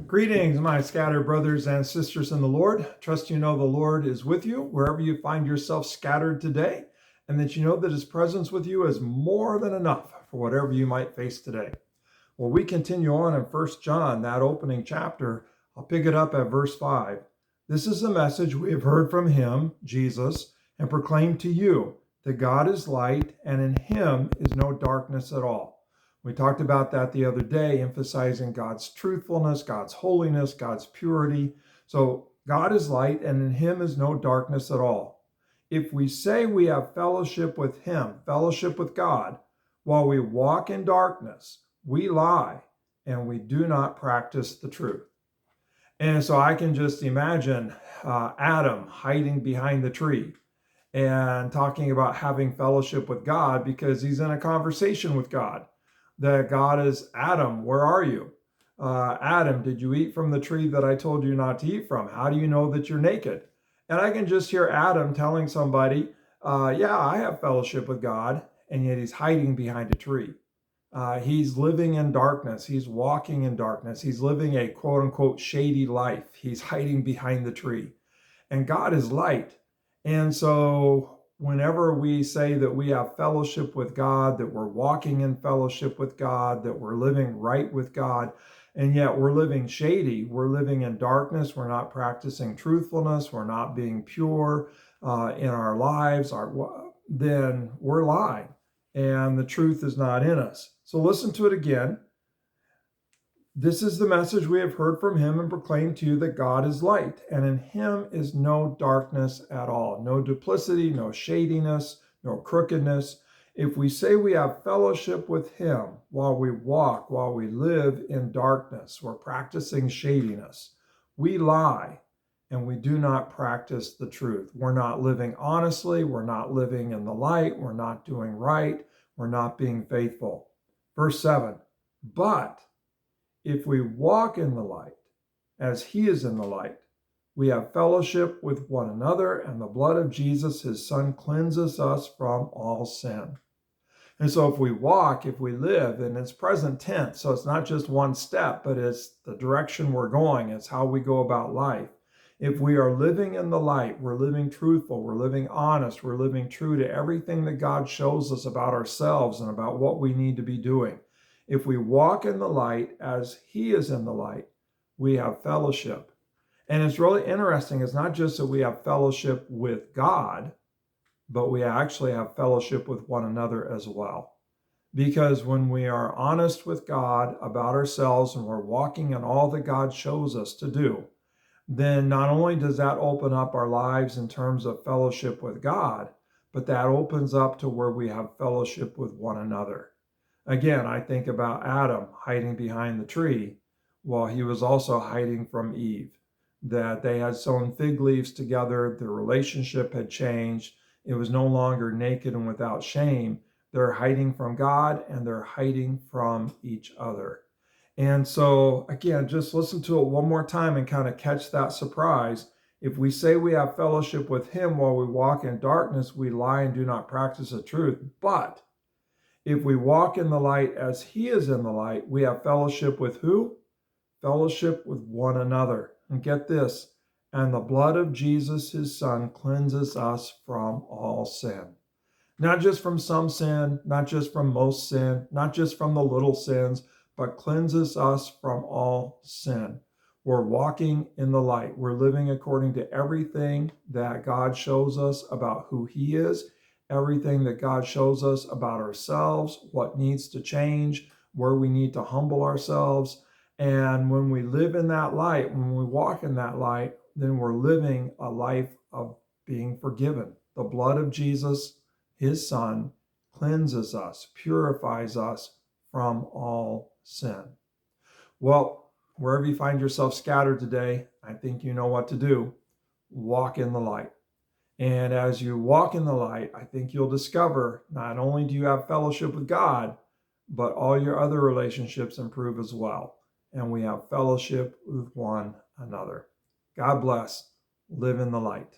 Greetings, my scattered brothers and sisters in the Lord. Trust you know the Lord is with you wherever you find yourself scattered today, and that you know that his presence with you is more than enough for whatever you might face today. Well, we continue on in 1 John, that opening chapter. I'll pick it up at verse 5. This is the message we have heard from him, Jesus, and proclaimed to you, that God is light, and in him is no darkness at all. We talked about that the other day, emphasizing God's truthfulness, God's holiness, God's purity. So God is light, and in him is no darkness at all. If we say we have fellowship with him, fellowship with God, while we walk in darkness, we lie, and we do not practice the truth. And so I can just imagine Adam hiding behind the tree and talking about having fellowship with God because he's in a conversation with God. That God is, Adam, where are you? Adam, did you eat from the tree that I told you not to eat from? How do you know that you're naked? And I can just hear Adam telling somebody, yeah, I have fellowship with God, and yet he's hiding behind a tree. He's living in darkness. He's walking in darkness. He's living a quote unquote shady life. He's hiding behind the tree. And God is light. And so whenever we say that we have fellowship with God, that we're walking in fellowship with God, that we're living right with God, and yet we're living shady, we're living in darkness, we're not practicing truthfulness, we're not being pure in our lives, then we're lying, and the truth is not in us. So listen to it again. This is the message we have heard from him and proclaimed to you, that God is light, and in him is no darkness at all, no duplicity, no shadiness, no crookedness. If we say we have fellowship with him while we walk, while we live in darkness, we're practicing shadiness. We lie, and we do not practice the truth. We're not living honestly. We're not living in the light. We're not doing right. We're not being faithful. Verse 7, but if we walk in the light, as he is in the light, we have fellowship with one another, and the blood of Jesus, his son, cleanses us from all sin. And so if we walk, if we live, and it's present tense, so it's not just one step, but it's the direction we're going. It's how we go about life. If we are living in the light, we're living truthful, we're living honest, we're living true to everything that God shows us about ourselves and about what we need to be doing. If we walk in the light as he is in the light, we have fellowship. And it's really interesting. It's not just that we have fellowship with God, but we actually have fellowship with one another as well. Because when we are honest with God about ourselves and we're walking in all that God shows us to do, then not only does that open up our lives in terms of fellowship with God, but that opens up to where we have fellowship with one another. Again, I think about Adam hiding behind the tree while he was also hiding from Eve, that they had sewn fig leaves together, their relationship had changed, it was no longer naked and without shame. They're hiding from God and they're hiding from each other. And so, again, just listen to it one more time and kind of catch that surprise. If we say we have fellowship with him while we walk in darkness, we lie and do not practice the truth. But if we walk in the light as he is in the light, we have fellowship with who? Fellowship with one another. And get this, and the blood of Jesus, his son, cleanses us from all sin. Not just from some sin, not just from most sin, not just from the little sins, but cleanses us from all sin. We're walking in the light. We're living according to everything that God shows us about who he is, everything that God shows us about ourselves, what needs to change, where we need to humble ourselves. And when we live in that light, when we walk in that light, then we're living a life of being forgiven. The blood of Jesus, his son, cleanses us, purifies us from all sin. Well, wherever you find yourself scattered today, I think you know what to do. Walk in the light. And as you walk in the light, I think you'll discover not only do you have fellowship with God, but all your other relationships improve as well. And we have fellowship with one another. God bless. Live in the light.